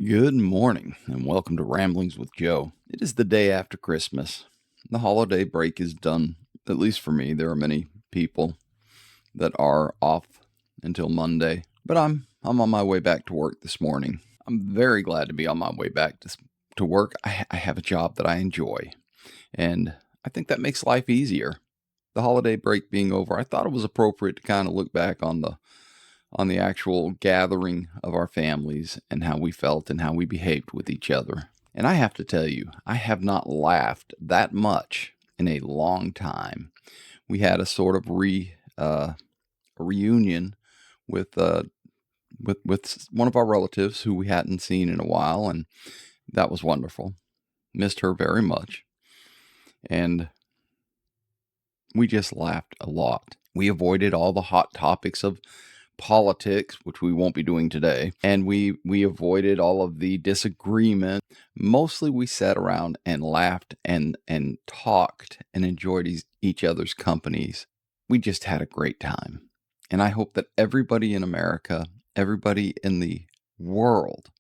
Good morning, and welcome to Ramblings with Joe. It is the day after Christmas. The holiday break is done, at least for me. There are many people that are off until Monday, but I'm on my way back to work this morning. I'm very glad to be on my way back to work. I have a job that I enjoy, and I think that makes life easier. The holiday break being over, I thought it was appropriate to kind of look back on the actual gathering of our families and how we felt and how we behaved with each other. And I have to tell you, I have not laughed that much in a long time. We had a sort of a reunion with with one of our relatives who we hadn't seen in a while, and that was wonderful. Missed her very much, and we just laughed a lot. We avoided all the hot topics of politics, which we won't be doing today, and we avoided all of the disagreement. Mostly we sat around and laughed and talked and enjoyed each other's companies. We just had a great time. And I hope that everybody in America, everybody in the world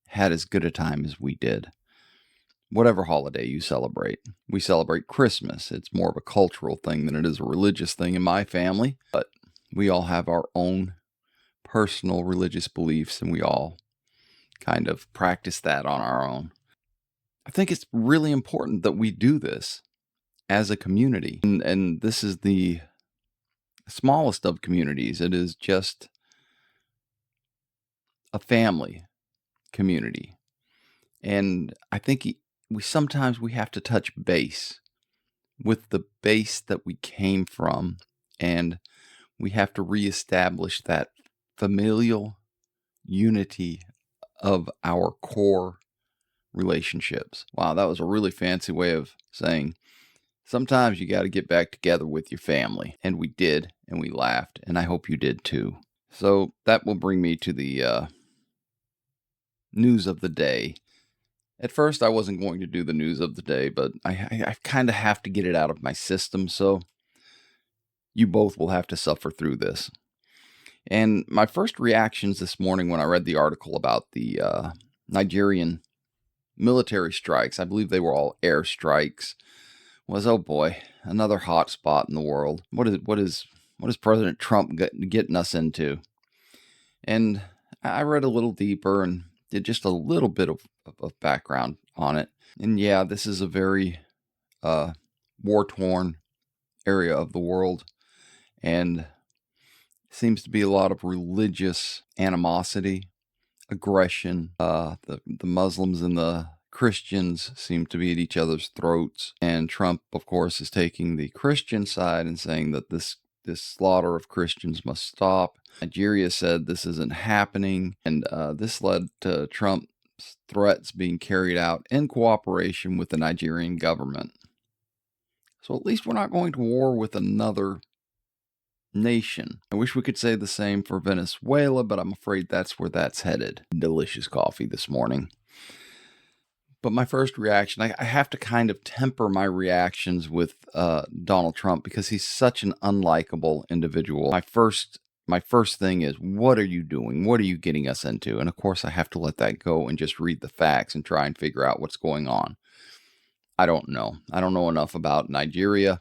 had as good a time as we did. Whatever holiday you celebrate. We celebrate Christmas. It's more of a cultural thing than it is a religious thing in my family, but we all have our own personal religious beliefs, and we all kind of practice that on our own. I think it's really important that we do this as a community. And this is the smallest of communities. It is just a family community. And I think we have to touch base with the base that we came from, and we have to reestablish that familial unity of our core relationships. Wow, that was a really fancy way of saying sometimes you got to get back together with your family. And we did, and we laughed, and I hope you did too. So that will bring me to the news of the day. At first, I wasn't going to do the news of the day, but I kind of have to get it out of my system, so you both will have to suffer through this. And my first reactions this morning when I read the article about the Nigerian military strikes, I believe they were all air strikes, was, oh boy, another hot spot in the world. What is President Trump getting us into? And I read a little deeper and did just a little bit of background on it. And yeah, this is a very war-torn area of the world, and seems to be a lot of religious animosity, aggression. The Muslims and the Christians seem to be at each other's throats, and Trump, of course, is taking the Christian side and saying that this slaughter of Christians must stop. Nigeria said this isn't happening, and this led to Trump's threats being carried out in cooperation with the Nigerian government. So at least we're not going to war with another nation. I wish we could say the same for Venezuela, but I'm afraid that's where that's headed. Delicious coffee this morning. But my first reaction, I have to kind of temper my reactions with Donald Trump because he's such an unlikable individual. My first thing is, what are you doing? What are you getting us into? And of course, I have to let that go and just read the facts and try and figure out what's going on. I don't know. I don't know enough about Nigeria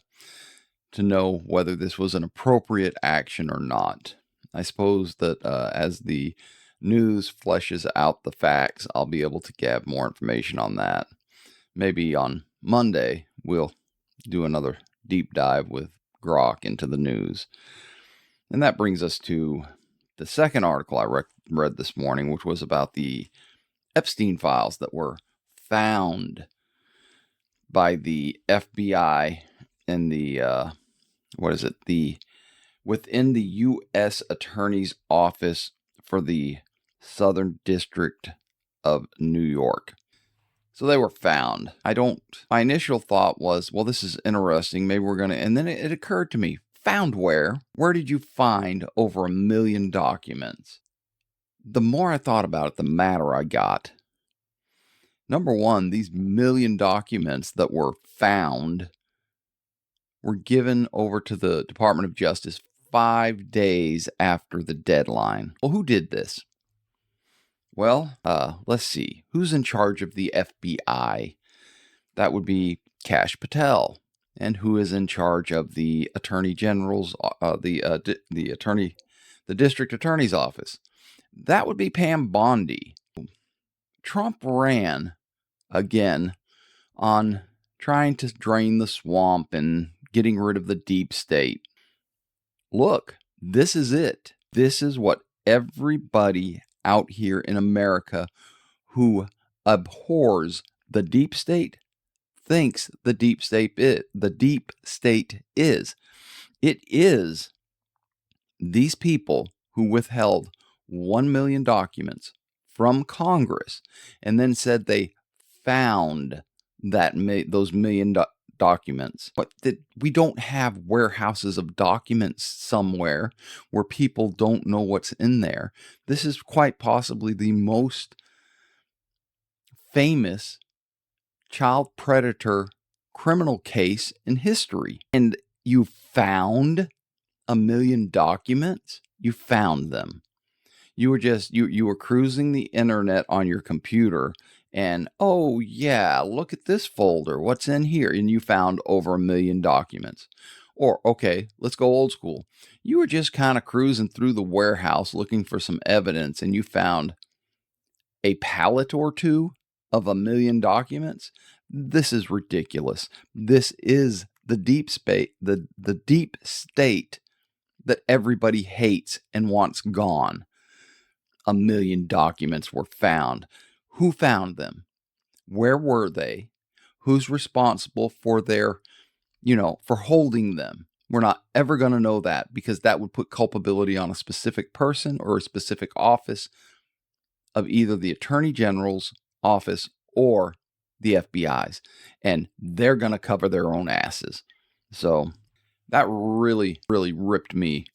to know whether this was an appropriate action or not. I suppose that as the news fleshes out the facts, I'll be able to get more information on that. Maybe on Monday, we'll do another deep dive with Grok into the news. And that brings us to the second article I read this morning, which was about the Epstein files that were found by the FBI and the within the U.S. Attorney's Office for the Southern District of New York. So they were found. My initial thought was, well, this is interesting. Maybe we're going to, and then it occurred to me, found where? Where did you find over 1 million documents? The more I thought about it, the madder I got. Number one, these 1 million documents that were found were given over to the Department of Justice 5 days after the deadline. Well, who did this? Well, let's see. Who's in charge of the FBI? That would be Kash Patel. And who is in charge of the Attorney General's, the District Attorney's Office? That would be Pam Bondi. Trump ran again on trying to drain the swamp and getting rid of the deep state. Look, this is it. This is what everybody out here in America who abhors the deep state thinks the deep state is. It is these people who withheld 1 million documents from Congress and then said they found those million documents, but that we don't have warehouses of documents somewhere where people don't know what's in there. This is quite possibly the most famous child predator criminal case in history. And you found 1 million documents. You found them. You were just you were cruising the internet on your computer and, oh yeah, look at this folder. What's in here? And you found over 1 million documents. Or, okay, let's go old school. You were just kind of cruising through the warehouse looking for some evidence and you found a pallet or two of 1 million documents. This is ridiculous. This is the deep state, the deep state that everybody hates and wants gone. 1 million documents were found. Who found them? Where were they? Who's responsible for their, for holding them? We're not ever going to know that because that would put culpability on a specific person or a specific office of either the Attorney General's office or the FBI's, and they're going to cover their own asses. So that really, really ripped me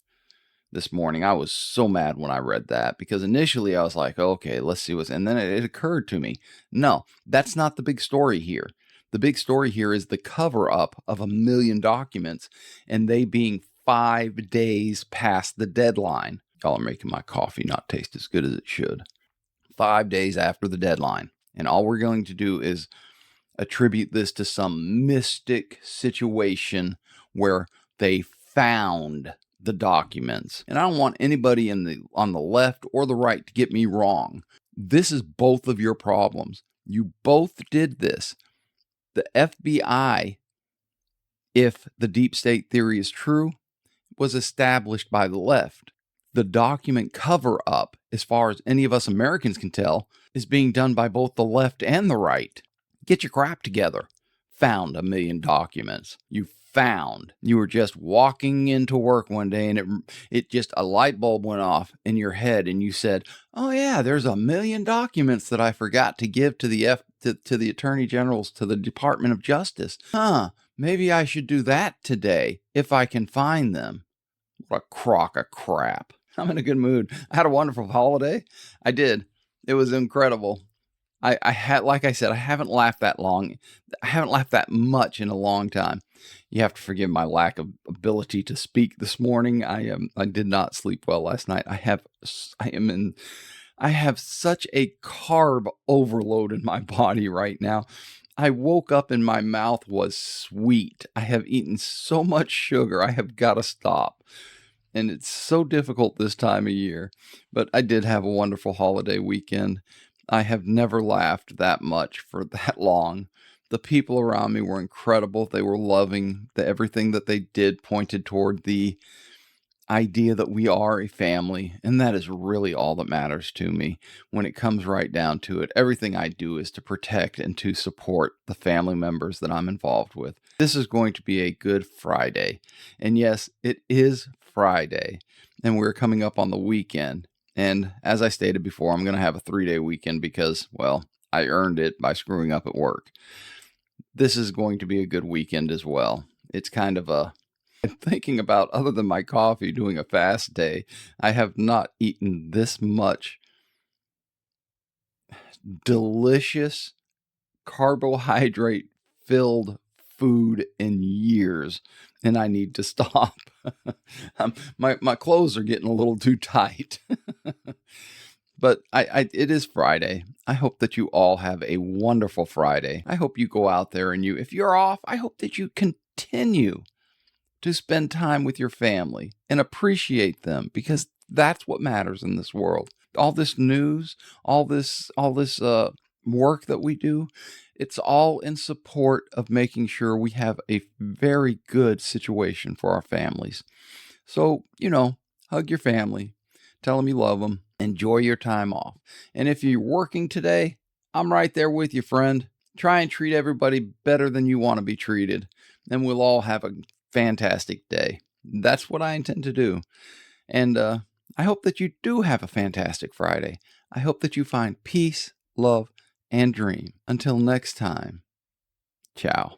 this morning. I was so mad when I read that because initially I was like, okay, let's see and then it occurred to me, no, that's not the big story here. The big story here is the cover up of 1 million documents and they being 5 days past the deadline. Y'all are making my coffee not taste as good as it should. 5 days after the deadline. And all we're going to do is attribute this to some mystic situation where they found the documents. And I don't want anybody on the left or the right to get me wrong. This is both of your problems. You both did this. The FBI, if the deep state theory is true, was established by the left. The document cover up, as far as any of us Americans can tell, is being done by both the left and the right. Get your crap together. Found 1 million documents. You were just walking into work one day and it just a light bulb went off in your head and you said, oh yeah, there's 1 million documents that I forgot to give to the to the Attorney General's, to the Department of Justice. Maybe I should do that today if I can find them. What a crock of crap. I'm in a good mood. I had a wonderful holiday. I did. It was incredible. I had, like I said, I haven't laughed that long. I haven't laughed that much in a long time. You have to forgive my lack of ability to speak this morning. I did not sleep well last night. I have such a carb overload in my body right now. I woke up and my mouth was sweet. I have eaten so much sugar. I have got to stop. And it's so difficult this time of year. But I did have a wonderful holiday weekend. I have never laughed that much for that long. The people around me were incredible. They were loving. Everything that they did pointed toward the idea that we are a family. And that is really all that matters to me when it comes right down to it. Everything I do is to protect and to support the family members that I'm involved with. This is going to be a Good Friday. And yes, it is Friday. And we're coming up on the weekend. And as I stated before, I'm going to have a 3-day weekend because, well, I earned it by screwing up at work. This is going to be a good weekend as well. It's kind of I'm thinking about, other than my coffee, doing a fast day. I have not eaten this much delicious carbohydrate-filled food in years, and I need to stop. My clothes are getting a little too tight. But it is Friday. I hope that you all have a wonderful Friday. I hope you go out there and if you're off, I hope that you continue to spend time with your family and appreciate them, because that's what matters in this world. All this news, all this work that we do, it's all in support of making sure we have a very good situation for our families. So, hug your family, tell them you love them, enjoy your time off. And if you're working today, I'm right there with you, friend. Try and treat everybody better than you want to be treated, and we'll all have a fantastic day. That's what I intend to do. And I hope that you do have a fantastic Friday. I hope that you find peace, love, and dream. Until next time, ciao.